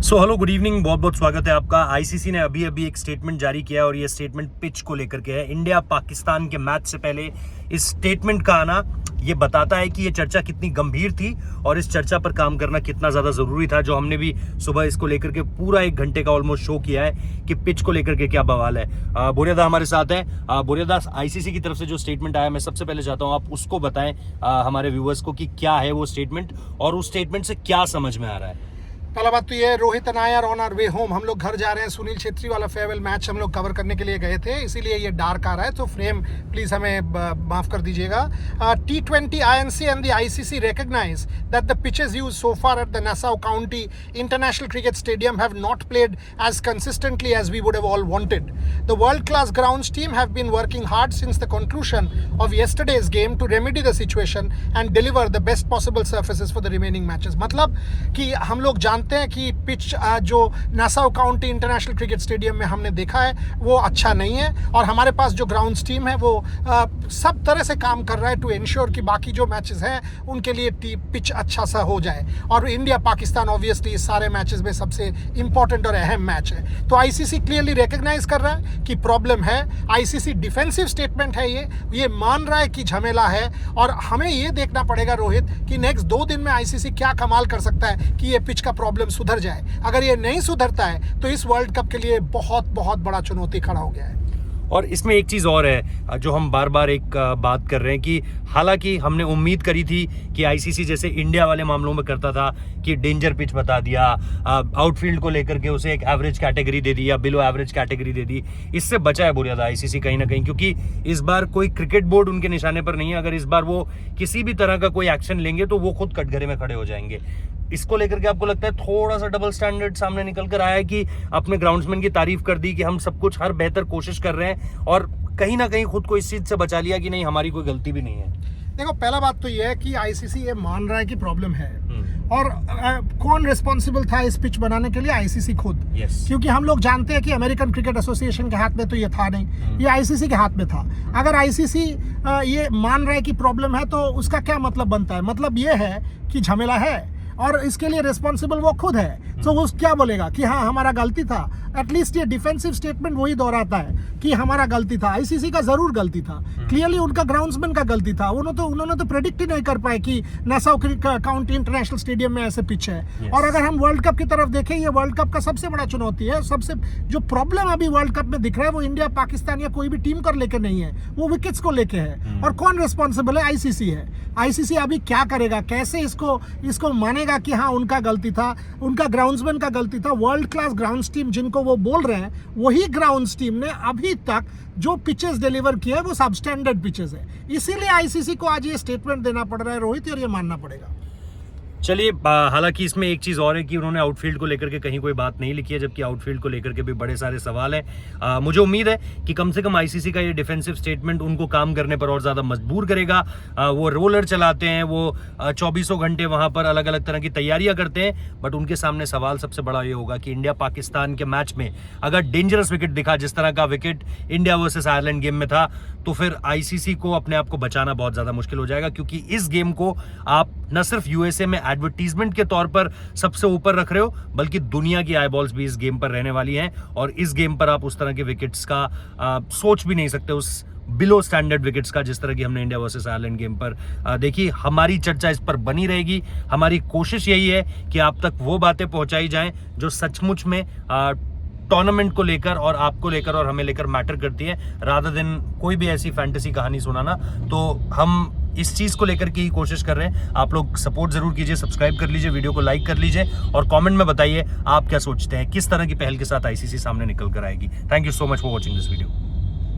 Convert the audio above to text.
So hello good evening, बहुत बहुत स्वागत है आपका। आईसीसी ने अभी अभी एक स्टेटमेंट जारी किया है और ये स्टेटमेंट पिच को लेकर के है। इंडिया पाकिस्तान के मैच से पहले इस स्टेटमेंट का आना ये बताता है कि ये चर्चा कितनी गंभीर थी और इस चर्चा पर काम करना कितना ज़्यादा ज़रूरी था। जो हमने भी सुबह इसको लेकर के पूरा 1 घंटे का ऑलमोस्ट शो किया है कि पिच को लेकर के क्या बवाल है। बोरियादा हमारे साथ है। बोरियादा, आईसीसी की तरफ से जो स्टेटमेंट आया, मैं सबसे पहले चाहता हूँ आप उसको बताएं हमारे व्यूअर्स को कि क्या है वो स्टेटमेंट और उस स्टेटमेंट से क्या समझ में आ रहा है। पहला बात तो ये है, Rohit Nair on our way home, हम लोग घर जा रहे हैं। सुनील छेत्री वाला फेयरवेल मैच हम लोग कवर करने के लिए गए थे, इसीलिए ये डार्क आ रहा है, तो फ्रेम प्लीज हमें माफ कर दीजिएगा। T20 INC and the ICC recognize that the pitches used so far at the Nassau County International Cricket Stadium have not played as consistently as we would have all wanted. The world-class grounds team have been working hard since the conclusion of yesterday's game to remedy the situation and deliver the best possible surfaces for the remaining matches. मतलब कि हम लोग जानते हैं कि pitch जो Nassau county international cricket stadium में हमने देखा है वो अच्छा नहीं है, और हमारे पास जो ग्राउंड्स टीम है वो सब तरह से काम कर रहा है टू इंश्योर कि बाकी जो मैचेस हैं उनके लिए पिच अच्छा सा हो जाए। और इंडिया पाकिस्तान ऑब्वियसली इस सारे मैचेस में सबसे इंपॉर्टेंट और अहम मैच है, तो आईसीसी क्लियरली रिकॉग्नाइज कर रहा है कि प्रॉब्लम है। आईसीसी डिफेंसिव स्टेटमेंट है, ये मान रहा है कि झमेला है, और हमें ये देखना पड़ेगा रोहित कि नेक्स्ट 2 दिन में आईसीसी क्या कमाल कर सकता है कि ये पिच का प्रॉब्लम सुधर जाए। अगर ये नहीं सुधरता है तो इस वर्ल्ड कप के लिए बहुत बहुत बड़ा चुनौती खड़ा हो गया है। और इसमें एक चीज़ और है जो हम बार बार एक बात कर रहे हैं कि हालांकि हमने उम्मीद करी थी कि आईसीसी जैसे इंडिया वाले मामलों में करता था कि डेंजर पिच बता दिया, आउटफील्ड को लेकर के उसे एक एवरेज कैटेगरी दे दी या बिलो एवरेज कैटेगरी दे दी, इससे बचा है बुरियादा आईसीसी कहीं ना कहीं, क्योंकि इस बार कोई क्रिकेट बोर्ड उनके निशाने पर नहीं है। अगर इस बार वो किसी भी तरह का कोई एक्शन लेंगे तो वो खुद कटघरे में खड़े हो जाएंगे। इसको लेकर के आपको लगता है थोड़ा सा डबल स्टैंडर्ड सामने निकल कर आया है कि अपने ग्राउंड्समैन की तारीफ कर दी कि हम सब कुछ हर बेहतर कोशिश कर रहे हैं, और कहीं ना कहीं खुद को इस चीज से बचा लिया कि नहीं हमारी कोई गलती भी नहीं है। देखो, पहला बात तो ये है कि आईसीसी ये मान रहा है कि प्रॉब्लम है, और कौन रिस्पॉन्सिबल था इस पिच बनाने के लिए? आईसीसी खुद। क्योंकि हम लोग जानते हैं कि अमेरिकन क्रिकेट एसोसिएशन के हाथ में तो ये था नहीं, ये आईसीसी के हाथ में था। अगर आईसीसी ये मान रहा है कि प्रॉब्लम है तो उसका क्या मतलब बनता है? मतलब ये है कि झमेला है और इसके लिए रिस्पॉन्सिबल वो खुद है, तो वो क्या बोलेगा कि हाँ हमारा गलती था? एटलीस्ट ये डिफेंसिव स्टेटमेंट वही दोहराता है कि हमारा गलती था। आईसीसी का जरूर गलती था, क्लियरली उनका ग्राउंड्समैन का गलती था। उन्होंने तो प्रेडिक्ट ही नहीं कर पाए कि नासाउ काउंटी इंटरनेशनल स्टेडियम में ऐसे पिच है। और अगर हम वर्ल्ड कप की तरफ देखें, ये वर्ल्ड कप का सबसे बड़ा चुनौती है। सबसे जो प्रॉब्लम अभी वर्ल्ड कप में दिख रहा है वो इंडिया पाकिस्तान या कोई भी टीम कर लेके नहीं है, वो विकेट्स को लेके है। और कौन रिस्पॉन्सिबल है? आईसीसी है। आईसीसी अभी क्या करेगा, कैसे इसको मानेगा कि हाँ उनका गलती था, उनका ग्राउंड्समैन का गलती था? वर्ल्ड क्लास ग्राउंड्स टीम जिनको वो बोल रहे हैं, वही ग्राउंड्स टीम ने अभी तक जो पिचेस डिलीवर किए वो सबस्टैंडर्ड पिचेस है। इसीलिए आईसीसी को आज ये स्टेटमेंट देना पड़ रहा है रोहित, और ये मानना पड़ेगा। चलिए, हालांकि इसमें एक चीज़ और है कि उन्होंने आउटफील्ड को लेकर के कहीं कोई बात नहीं लिखी है, जबकि आउटफील्ड को लेकर के भी बड़े सारे सवाल हैं। मुझे उम्मीद है कि कम से कम आईसीसी का ये डिफेंसिव स्टेटमेंट उनको काम करने पर और ज़्यादा मजबूर करेगा। वो रोलर चलाते हैं, वो 24 घंटे वहाँ पर अलग अलग तरह की तैयारियाँ करते हैं, बट उनके सामने सवाल सबसे बड़ा ये होगा कि इंडिया पाकिस्तान के मैच में अगर डेंजरस विकेट दिखा, जिस तरह का wicket India versus Ireland game में था, तो फिर आईसीसी को अपने आप को बचाना बहुत ज़्यादा मुश्किल हो जाएगा, क्योंकि इस गेम को आप न सिर्फ यूएसए में एडवर्टीजमेंट के तौर पर सबसे ऊपर रख रहे हो, बल्कि दुनिया की आईबॉल्स भी इस गेम पर रहने वाली हैं, और इस गेम पर आप उस तरह के विकेट्स का सोच भी नहीं सकते, उस बिलो स्टैंडर्ड विकेट्स का, जिस तरह की हमने इंडिया वर्सेस आयरलैंड गेम पर देखी। हमारी चर्चा इस पर बनी रहेगी। हमारी कोशिश यही है कि आप तक वो बातें पहुंचाई जाएं जो सचमुच में टूर्नामेंट को लेकर और आपको लेकर और हमें लेकर मैटर करती है, रादर देन कोई भी ऐसी फैंटेसी कहानी सुनाना। तो हम इस चीज़ को लेकर के ही कोशिश कर रहे हैं। आप लोग सपोर्ट जरूर कीजिए, सब्सक्राइब कर लीजिए, वीडियो को लाइक कर लीजिए, और कमेंट में बताइए आप क्या सोचते हैं, किस तरह की पहल के साथ आईसीसी सामने निकल कर आएगी। Thank you so much for watching this video.